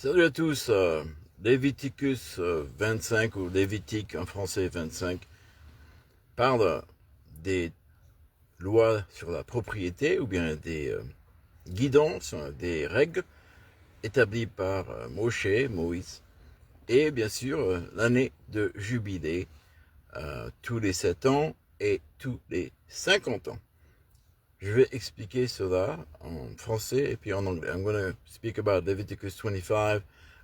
Salut à tous, Leviticus 25 ou Lévitique en français 25 parle des lois sur la propriété ou bien des guidances, des règles établies par Moïse, et bien sûr l'année de jubilé tous les 7 ans et tous les 50 ans. Je vais expliquer cela en français et puis en anglais. I'm going to speak about Leviticus 25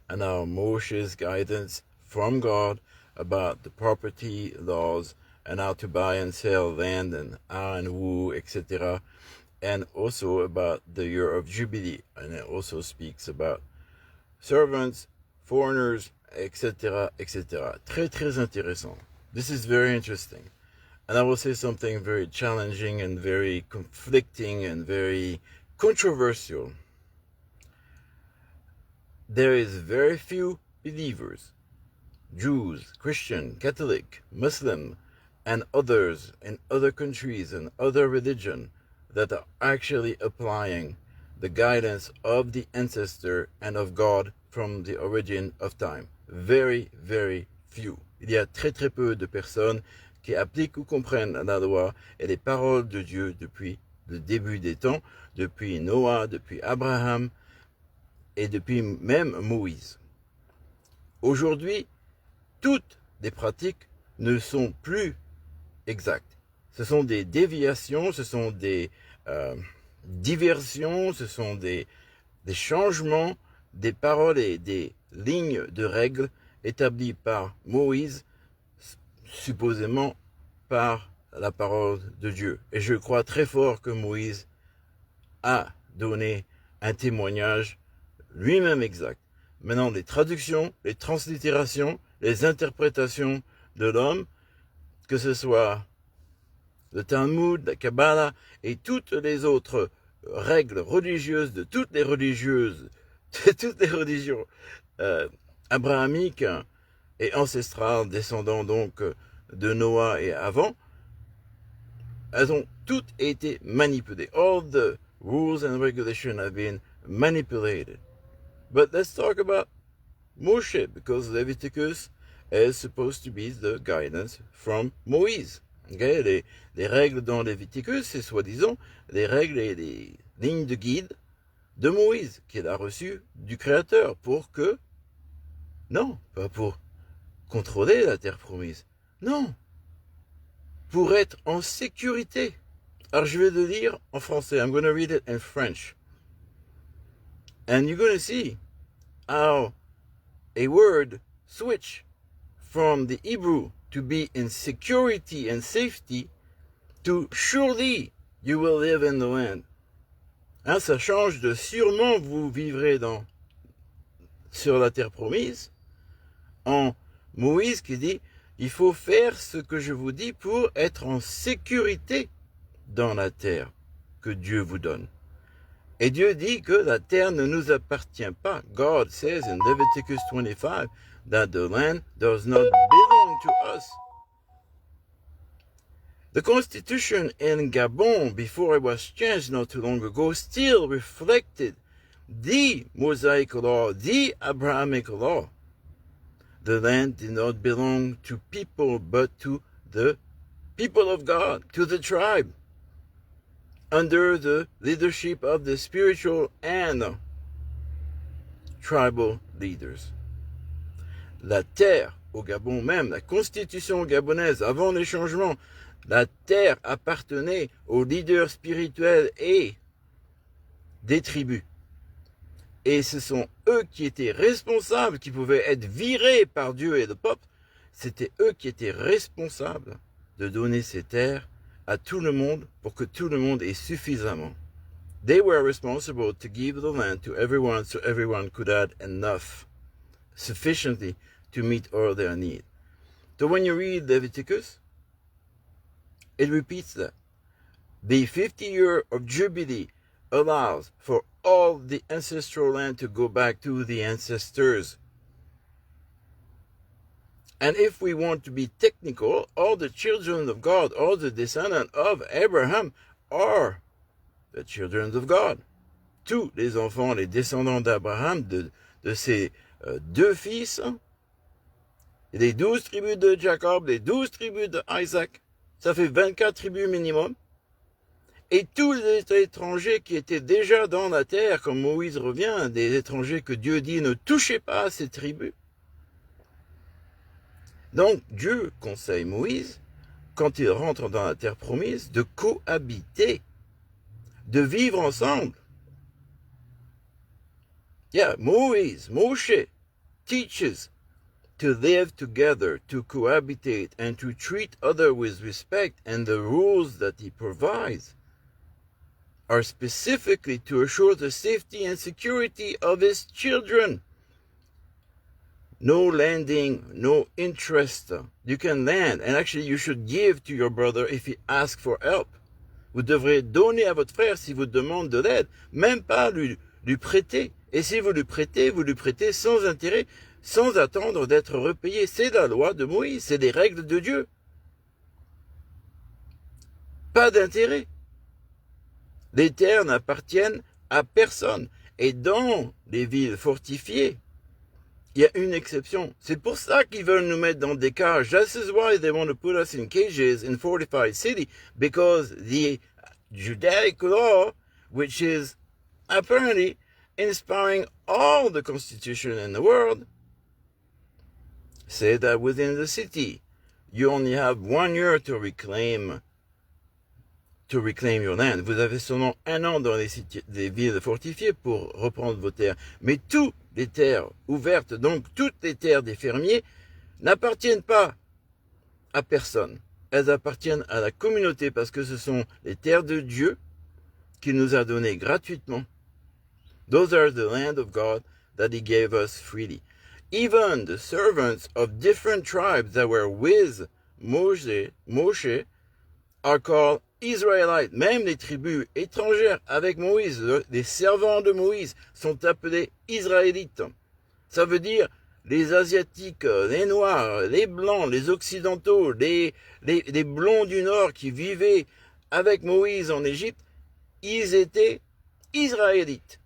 and how Moshe's guidance from God about the property laws and how to buy and sell land and and woo, etc. And also about the year of Jubilee. And it also speaks about servants, foreigners, etc., etc. Très, très intéressant. This is very interesting. And I will say something very challenging and very conflicting and very controversial. There is very few believers, Jews, Christian, Catholic, Muslim, and others in other countries and other religions that are actually applying the guidance of the ancestor and of God from the origin of time. Very, very few. Il y a très très peu de personnes qui appliquent ou comprennent la loi et les paroles de Dieu depuis le début des temps, depuis Noah, depuis Abraham et depuis même Moïse. Aujourd'hui, toutes les pratiques ne sont plus exactes. Ce sont des déviations, ce sont des diversions, ce sont des changements des paroles et des lignes de règles établies par Moïse, supposément par la parole de Dieu. Et je crois très fort que Moïse a donné un témoignage lui-même exact. Maintenant, les traductions, les translittérations, les interprétations de l'homme, que ce soit le Talmud, la Kabbalah et toutes les autres règles religieuses de toutes les religieuses, de toutes les religions abrahamiques et ancestrales, descendant donc de Noah et avant, elles ont toutes été manipulées. All the rules and regulations have been manipulated. But let's talk about Moshe, because Leviticus is supposed to be the guidance from Moïse. Okay? Les règles dans Leviticus, c'est soi-disant les règles et les lignes de guide de Moïse, qu'il a reçues du Créateur pour que, non, pas pour contrôler la terre promise, non, pour être en sécurité. Alors je vais le lire en français. I'm going to read it in French. And you're going to see how a word switch from the Hebrew to be in security and safety to surely you will live in the land. Hein, ça change de sûrement vous vivrez sur la terre promise en Moïse qui dit il faut faire ce que je vous dis pour être en sécurité dans la terre que Dieu vous donne. Et Dieu dit que la terre ne nous appartient pas. God says in Leviticus 25 that the land does not belong to us. The constitution in Gabon, before it was changed not too long ago, still reflected the Mosaic law, the Abrahamic law. The land did not belong to people, but to the people of God, to the tribe, under the leadership of the spiritual and tribal leaders. La terre, au Gabon même, la constitution gabonaise, avant les changements, la terre appartenait aux leaders spirituels et des tribus. Et ce sont eux qui étaient responsables, qui pouvaient être virés par Dieu et le peuple. C'était eux qui étaient responsables de donner ces terres à tout le monde pour que tout le monde ait suffisamment. They were responsible to give the land to everyone so everyone could have enough, sufficiently to meet all their needs. So when you read Leviticus, it repeats that. The 50 year of Jubilee allows for all the ancestral land to go back to the ancestors. And if we want to be technical, all the children of God, all the descendants of Abraham are the children of God. Tous les enfants, les descendants d'Abraham, de de ses 2 fils, les 12 tribus de Jacob, les 12 tribus d'Isaac, ça fait 24 tribus minimum, et tous les étrangers qui étaient déjà dans la terre, comme Moïse revient, des étrangers que Dieu dit ne touchez pas à ces tribus. Donc Dieu conseille Moïse, quand il rentre dans la terre promise, de cohabiter, de vivre ensemble. Yeah, Moshe teaches to live together, to cohabitate, and to treat others with respect, and the rules that he provides are specifically to assure the safety and security of his children. No lending, no interest. You can lend, and actually you should give to your brother if he asks for help. Vous devrez donner à votre frère s'il vous demande de l'aide, même pas lui prêter. Et si vous lui prêtez sans intérêt, sans attendre d'être repayé. C'est la loi de Moïse, c'est les règles de Dieu. Pas d'intérêt. Les terres n'appartiennent à personne. Et dans les villes fortifiées, il y a une exception. C'est pour ça qu'ils veulent nous mettre dans des cages. This is why they want to put us in cages in fortified city, because the Judaic law, which is apparently inspiring all the constitution in the world, say that within the city, you only have 1 year to reclaim your land. Vous avez seulement 1 an dans les villes fortifiées pour reprendre vos terres. Mais toutes les terres ouvertes, donc toutes les terres des fermiers, n'appartiennent pas à personne. Elles appartiennent à la communauté parce que ce sont les terres de Dieu qu'il nous a données gratuitement. Those are the land of God that he gave us freely. Even the servants of different tribes that were with Moshe are called Israelites. Même les tribus étrangères avec Moïse, les servants de Moïse, sont appelés Israélites. Ça veut dire les Asiatiques, les Noirs, les Blancs, les Occidentaux, les Blonds du Nord qui vivaient avec Moïse en Égypte, ils étaient Israélites.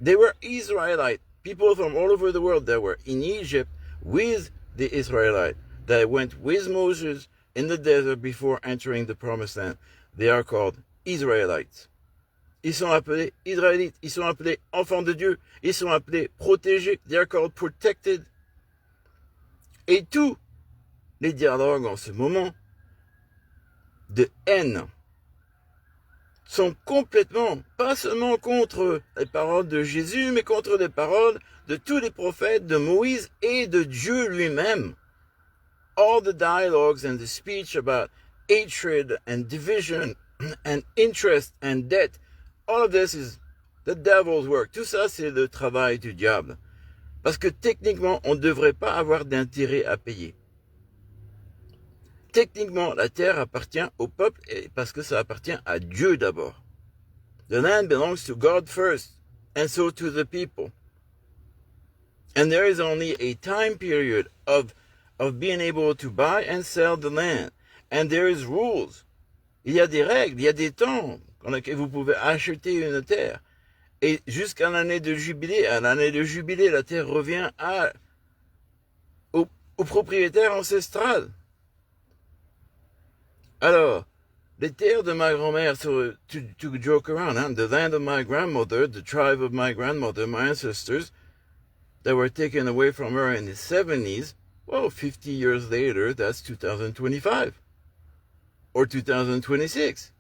They were Israelites. People from all over the world that were in Egypt with the Israelites, that went with Moses in the desert before entering the promised land. They are called Israelites. Ils sont appelés Israélites. Ils sont appelés enfants de Dieu. Ils sont appelés protégés. They are called protected. Et tous les dialogues en ce moment de haine sont complètement, pas seulement contre les paroles de Jésus, mais contre les paroles de tous les prophètes, de Moïse et de Dieu lui-même. All the dialogues and the speech about hatred and division and interest and debt, all of this is the devil's work. Tout ça, c'est le travail du diable. Parce que techniquement, on ne devrait pas avoir d'intérêt à payer. Techniquement, la terre appartient au peuple parce que ça appartient à Dieu d'abord. The land belongs to God first, and so to the people. And there is only a time period of being able to buy and sell the land. And there is rules. Il y a des règles, il y a des temps dans lesquels vous pouvez acheter une terre. Et jusqu'à l'année de jubilé, la terre revient au propriétaire ancestral. Alors, les terres de ma grand-mère, to joke around, hein, the land of my grandmother, the tribe of my grandmother, my ancestors, that were taken away from her in the 70s, well, 50 years later, that's 2025. Or 2026.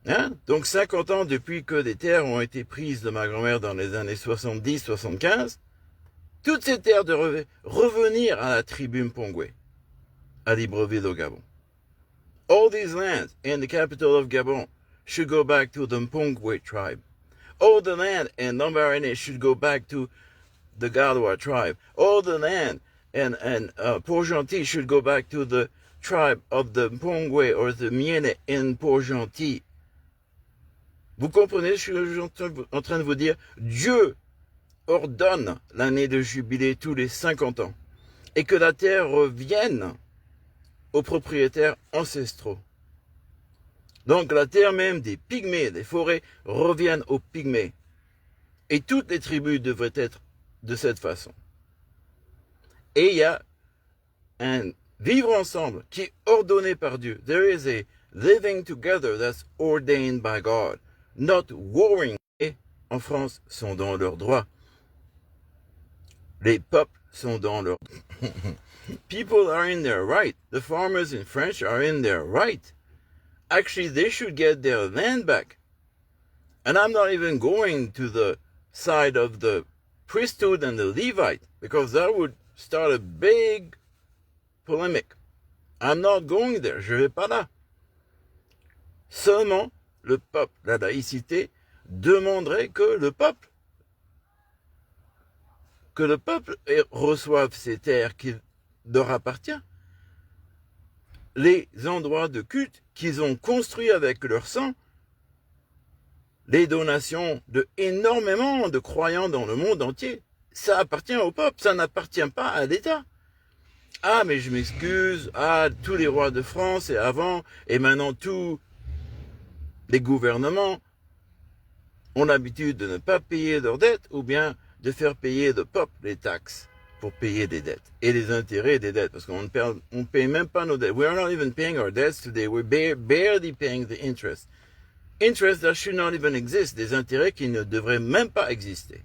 Hein? Donc 50 ans depuis que des terres ont été prises de ma grand-mère dans les années 70-75, toutes ces terres devaient revenir à la tribu Mpongwe, à Libreville au Gabon. All these lands in the capital of Gabon should go back to the Mpongwe tribe. All the land in Lambaréné should go back to the Galois tribe. All the land in Port-Gentil should go back to the tribe of the Mpongwe or the Miene in Port-Gentil. Vous comprenez ce que je suis en train de vous dire? Dieu ordonne l'année de jubilé tous les 50 ans et que la terre revienne aux propriétaires ancestraux. Donc la terre même des pygmées, des forêts, reviennent aux pygmées. Et toutes les tribus devraient être de cette façon. Et il y a un vivre ensemble qui est ordonné par Dieu. There is a living together that's ordained by God, not warring. Et en France, sont dans leurs droits. Les peuples sont dans leurs People are in their right. The farmers in French are in their right. Actually, they should get their land back. And I'm not even going to the side of the priesthood and the Levite, because that would start a big polemic. I'm not going there. Je vais pas là. Seulement, le peuple, la laïcité, demanderait que le peuple reçoive ces terres qui leur appartiennent, les endroits de culte qu'ils ont construits avec leur sang, les donations de énormément de croyants dans le monde entier, ça appartient au peuple, ça n'appartient pas à l'État. Ah, mais je m'excuse, tous les rois de France et avant, et maintenant tous les gouvernements ont l'habitude de ne pas payer leurs dettes, ou bien de faire payer le peuple les taxes pour payer des dettes, et les intérêts des dettes, parce qu'on ne paye même pas nos dettes. We are not even paying our debts today, we're barely paying the interest. Interest that should not even exist, des intérêts qui ne devraient même pas exister.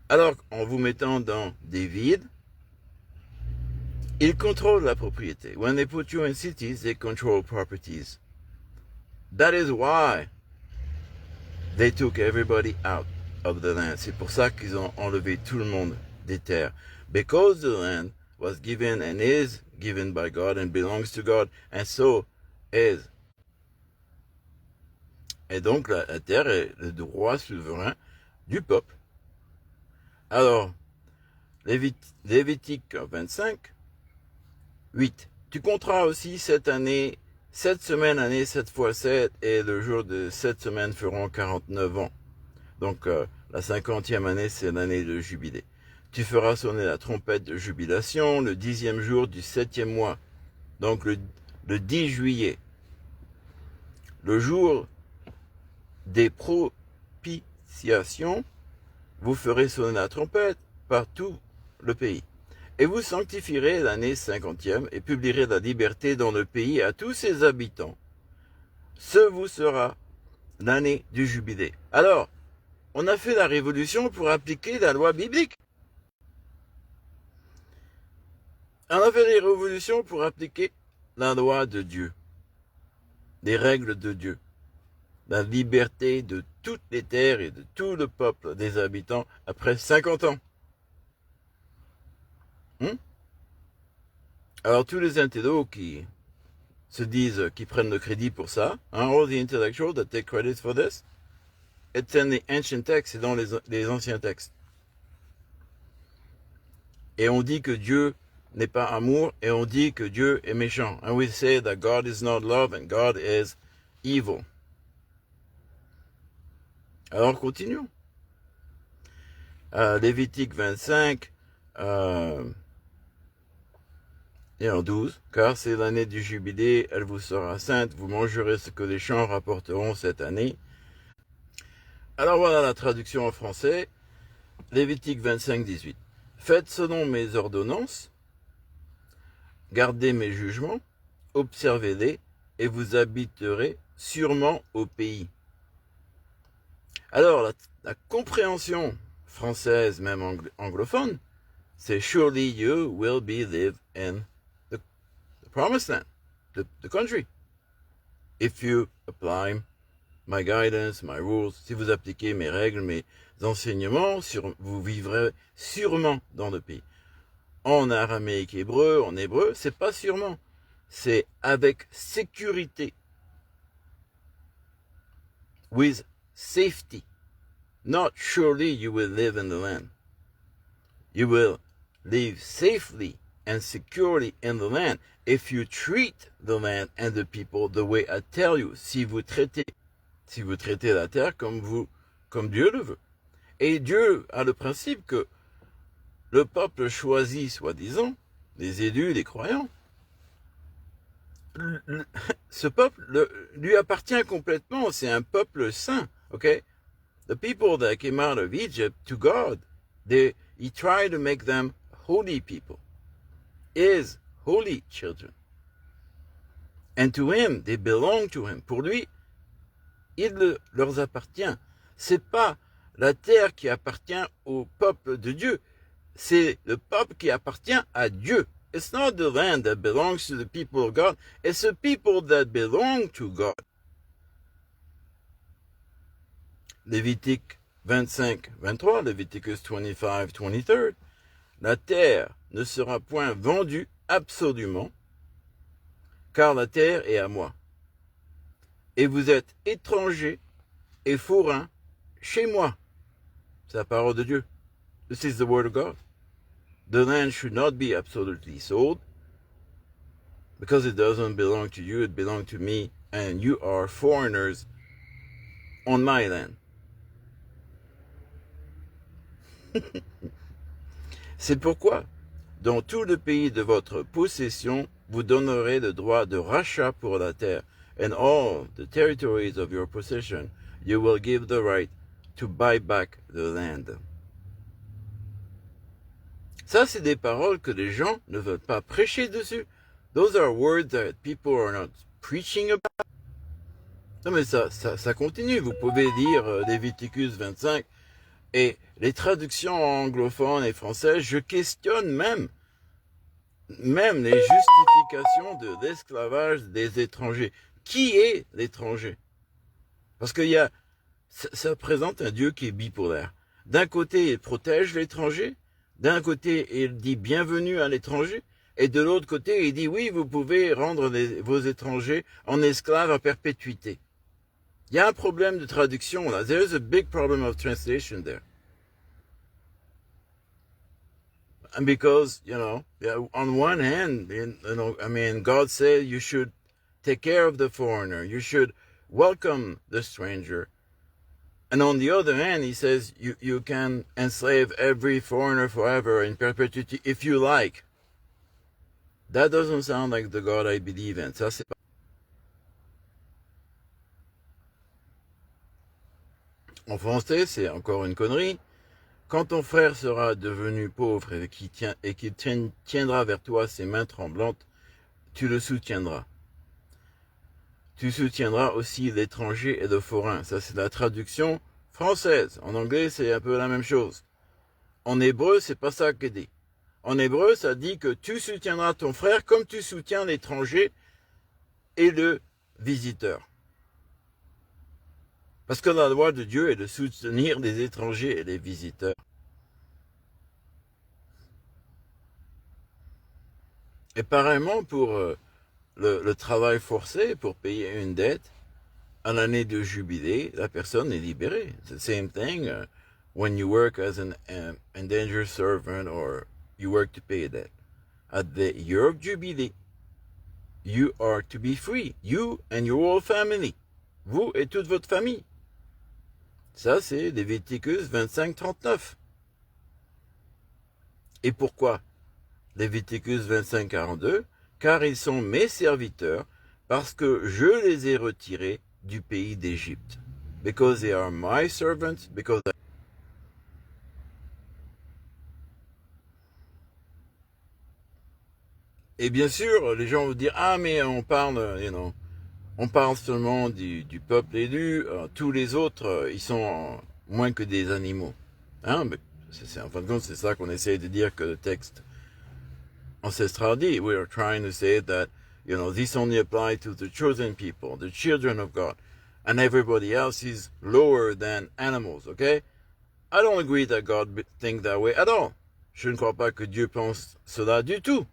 Alors, en vous mettant dans des vides, ils contrôlent la propriété. When they put you in cities, they control properties. That is why they took everybody out of the land. C'est pour ça qu'ils ont enlevé tout le monde des terres. Because the land was given and is given by God and belongs to God, and so is. Et donc la terre est le droit souverain du peuple. Alors, Lévitique 25, 8. Tu compteras aussi cette année, 7 semaines, année 7 fois 7, et le jour de 7 semaines feront 49 ans. Donc la 50e année, c'est l'année de jubilé. Tu feras sonner la trompette de jubilation le 10e jour du 7e mois. Donc le 10 juillet. Le jour des propitiations, vous ferez sonner la trompette par tout le pays. Et vous sanctifierez l'année 50e et publierez la liberté dans le pays à tous ses habitants. Ce vous sera l'année du jubilé. Alors, on a fait la révolution pour appliquer la loi biblique. On a fait la révolution pour appliquer la loi de Dieu, les règles de Dieu, la liberté de toutes les terres et de tout le peuple des habitants après 50 ans. Alors tous les intellos qui se disent, qui prennent le crédit pour ça, all the intellectuals that take credit for this, it's in the ancient text, c'est dans les anciens textes. Et on dit que Dieu n'est pas amour, et on dit que Dieu est méchant. And we say that God is not love and God is evil. Alors continuons. Lévitique 25, et en 12, car c'est l'année du jubilé, elle vous sera sainte, vous mangerez ce que les champs rapporteront cette année. Alors voilà la traduction en français, Lévitique 25, 18. Faites selon mes ordonnances, gardez mes jugements, observez-les, et vous habiterez sûrement au pays. Alors la compréhension française, même anglophone, c'est surely you will be live in the promised land, the country. If you apply my guidance, my rules, si vous appliquez mes règles, mes enseignements, vous vivrez sûrement dans le pays. En araméique hébreu, en hébreu, c'est pas sûrement, c'est avec sécurité. With safety. Not surely you will live in the land. You will live safely and securely in the land if you treat the land and the people the way I tell you. Si vous traitez la terre comme Dieu le veut. Et Dieu a le principe que le peuple choisi, soi-disant, les élus, les croyants, ce peuple lui appartient complètement, c'est un peuple saint, ok? the people that came out of Egypt to God, he tried to make them holy people, his holy children. And to him, they belong to him. Pour lui, il leur appartient. C'est pas la terre qui appartient au peuple de Dieu. C'est le peuple qui appartient à Dieu. It's not the land that belongs to the people of God. It's the people that belong to God. Lévitique 25, 23, Leviticus 25, 23. La terre ne sera point vendue absolument, car la terre est à moi. Et vous êtes étrangers et forains chez moi. C'est la parole de Dieu. This is the word of God. The land should not be absolutely sold, because it doesn't belong to you, it belongs to me, and you are foreigners on my land. C'est pourquoi, dans tout le pays de votre possession, vous donnerez le droit de rachat pour la terre, and all the territories of your possession, you will give the right to buy back the land. Ça, c'est des paroles que les gens ne veulent pas prêcher dessus. Those are words that people are not preaching about. Non, mais ça continue. Vous pouvez lire Léviticus 25 et les traductions anglophones et françaises. Je questionne même les justifications de l'esclavage des étrangers. Qui est l'étranger? Parce que ça présente un Dieu qui est bipolaire. D'un côté, il protège l'étranger. D'un côté, il dit bienvenue à l'étranger, et de l'autre côté, il dit oui, vous pouvez rendre vos étrangers en esclaves à perpétuité. Il y a un problème de traduction là. There is a big problem of translation there. And because, on one hand, God said you should take care of the foreigner. You should welcome the stranger. And on the other hand, he says you can enslave every foreigner forever in perpetuity if you like. That doesn't sound like the God I believe in. Ça, c'est pas... En français, c'est encore une connerie. Quand ton frère sera devenu pauvre et qu'il tiendra vers toi ses mains tremblantes, tu le soutiendras. Tu soutiendras aussi l'étranger et le forain. Ça, c'est la traduction française. En anglais, c'est un peu la même chose. En hébreu, c'est pas ça que dit. En hébreu, ça dit que tu soutiendras ton frère comme tu soutiens l'étranger et le visiteur. Parce que la loi de Dieu est de soutenir les étrangers et les visiteurs. Et pareillement pour le travail forcé, pour payer une dette, à l'année de jubilé, la personne est libérée. It's the same thing when you work as an indentured servant or you work to pay a debt. At the year of jubilee, you are to be free. You and your whole family. Vous et toute votre famille. Ça, c'est Léviticus 25, 39. Et pourquoi Léviticus 25, 42, car ils sont mes serviteurs, parce que je les ai retirés du pays d'Égypte. Because they are my servants, because Et bien sûr, les gens vont dire, ah mais on parle, on parle seulement du peuple élu, tous les autres, ils sont moins que des animaux. Hein, mais en fin de compte, c'est ça qu'on essaie de dire que le texte ancestral dit. We are trying to say that, this only applies to the chosen people, the children of God, and everybody else is lower than animals, okay? I don't agree that God thinks that way at all. Je ne crois pas que Dieu pense cela du tout.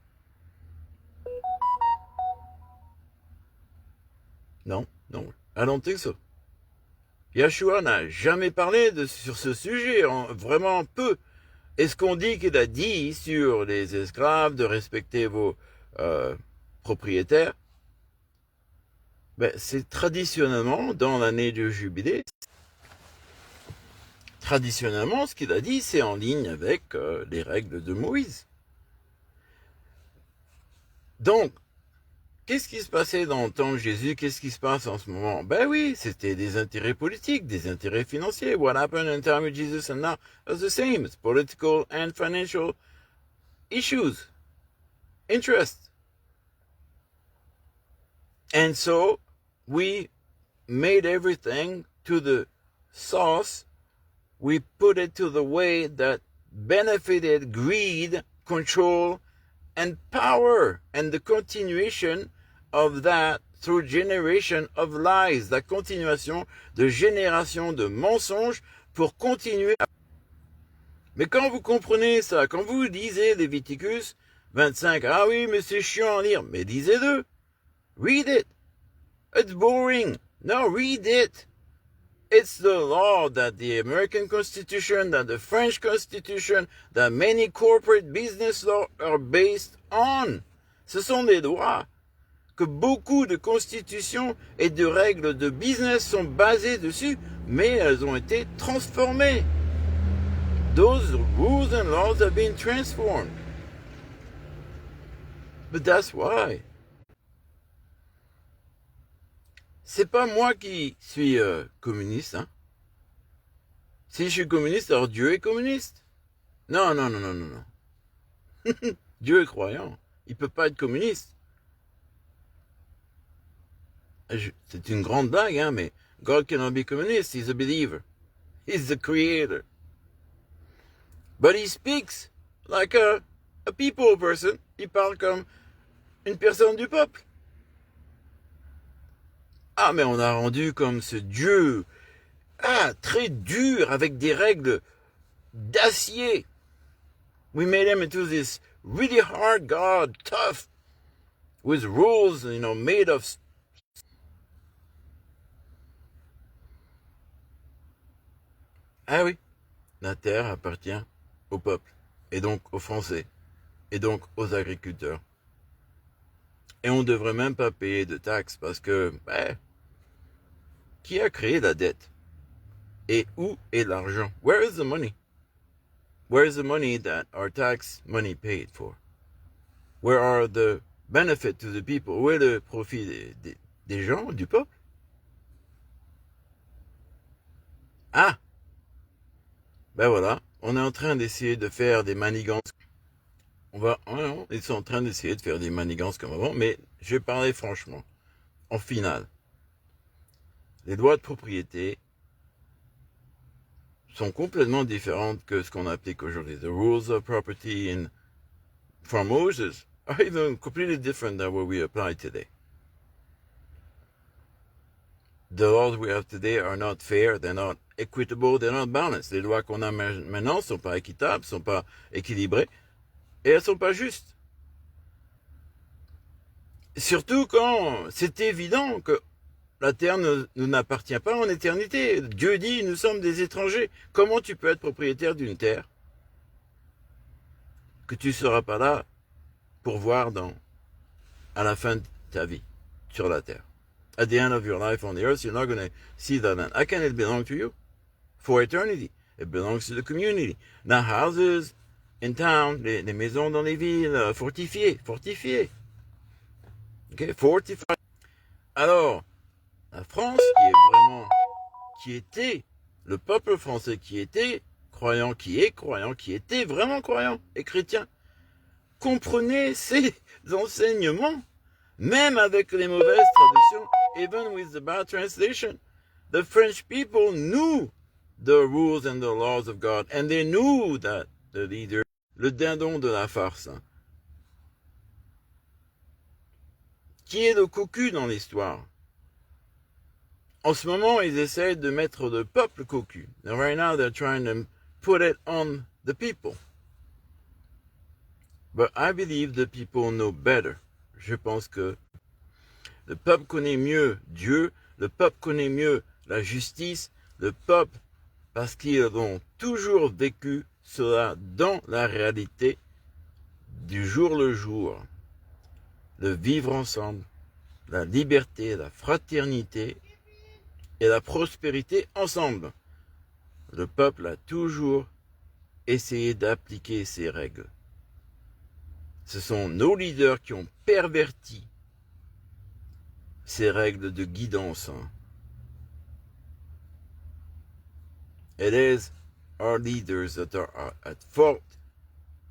Non, I don't think so. Yeshua n'a jamais parlé sur ce sujet, vraiment peu. Est-ce qu'on dit qu'il a dit sur les esclaves de respecter vos propriétaires? C'est traditionnellement, dans l'année du jubilé, traditionnellement, ce qu'il a dit, c'est en ligne avec les règles de Moïse. Donc, qu'est-ce qui se passait dans le temps de Jésus? Qu'est-ce qui se passe en ce moment? Ben oui, c'était des intérêts politiques, des intérêts financiers. What happened in time of Jesus and now is the same. It's political and financial issues, interest. And so we made everything to the sauce. We put it to the way that benefited greed, control, and power, and the continuation of that through generation of lies, la continuation de génération de mensonges pour continuer. Mais quand vous comprenez ça, quand vous lisez Léviticus 25, ah oui, mais c'est chiant à lire, mais lisez-le. Read it. It's boring. No, read it. It's the law that the American Constitution, that the French Constitution, that many corporate business laws are based on. Ce sont des lois que beaucoup de constitutions et de règles de business sont basées dessus, mais elles ont été transformées. Those rules and laws have been transformed. But that's why. C'est pas moi qui suis communiste, hein. Si je suis communiste, alors Dieu est communiste. Non, non, non, non, non, non. Dieu est croyant. Il peut pas être communiste. C'est une grande blague, hein, mais God cannot be communist. He's a believer. He's the creator. But he speaks like a people person. Il parle comme une personne du peuple. Ah, mais on a rendu comme ce Dieu, très dur, avec des règles d'acier. We made him into this really hard God, tough, with rules, made of... Ah oui, la terre appartient au peuple, et donc aux Français, et donc aux agriculteurs. Et on ne devrait même pas payer de taxes parce que, qui a créé la dette? Et où est l'argent? Where is the money? Where is the money that our tax money paid for? Where are the benefits to the people? Où est le profit des gens, du peuple? Ah! Ben voilà, on est en train d'essayer de faire des manigances. Ils sont en train d'essayer de faire des manigances comme avant, mais je vais parler franchement. En finale, les lois de propriété sont complètement différentes que ce qu'on applique aujourd'hui. The rules of property from Moses are even completely different than what we apply today. The laws we have today are not fair, they're not equitable, they're not balanced. Les lois qu'on a maintenant ne sont pas équitables, ne sont pas équilibrées, et elles ne sont pas justes. Surtout quand c'est évident que la terre ne nous appartient pas en éternité. Dieu dit, nous sommes des étrangers. Comment tu peux être propriétaire d'une terre que tu ne seras pas là pour voir à la fin de ta vie sur la terre? At the end of your life on the earth, you're not going to see that land. How can it belong to you? For eternity. It belongs to the community. Now, houses in town, les maisons dans les villes, fortifiées. Okay, fortified. Alors, la France, qui était, le peuple français qui était croyant, qui était vraiment croyant et chrétien, comprenez ces enseignements, même avec les mauvaises traductions, even with the bad translation. The French people knew the rules and the laws of God, and they knew that the leader, le dindon de la farce, qui est le cocu dans l'histoire. En ce moment, ils essayent de mettre le peuple cocu. And right now, they're trying to put it on the people. But I believe the people know better. Je pense que le peuple connaît mieux Dieu, le peuple connaît mieux la justice, le peuple, parce qu'ils ont toujours vécu cela dans la réalité du jour le jour. Le vivre ensemble, la liberté, la fraternité, et la prospérité ensemble. Le peuple a toujours essayé d'appliquer ces règles. Ce sont nos leaders qui ont perverti ces règles de guidance. It is our leaders that are at fault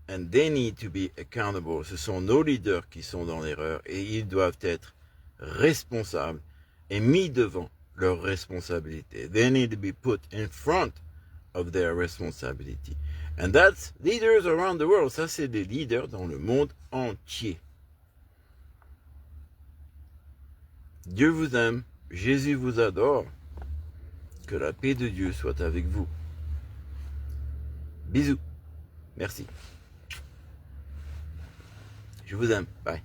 and they need to be accountable. Ce sont nos leaders qui sont dans l'erreur et ils doivent être responsables et mis devant leurs responsabilités. They need to be put in front of their responsibility. And that's leaders around the world. Ça, c'est des leaders dans le monde entier. Dieu vous aime, Jésus vous adore. Que la paix de Dieu soit avec vous. Bisous. Merci. Je vous aime. Bye.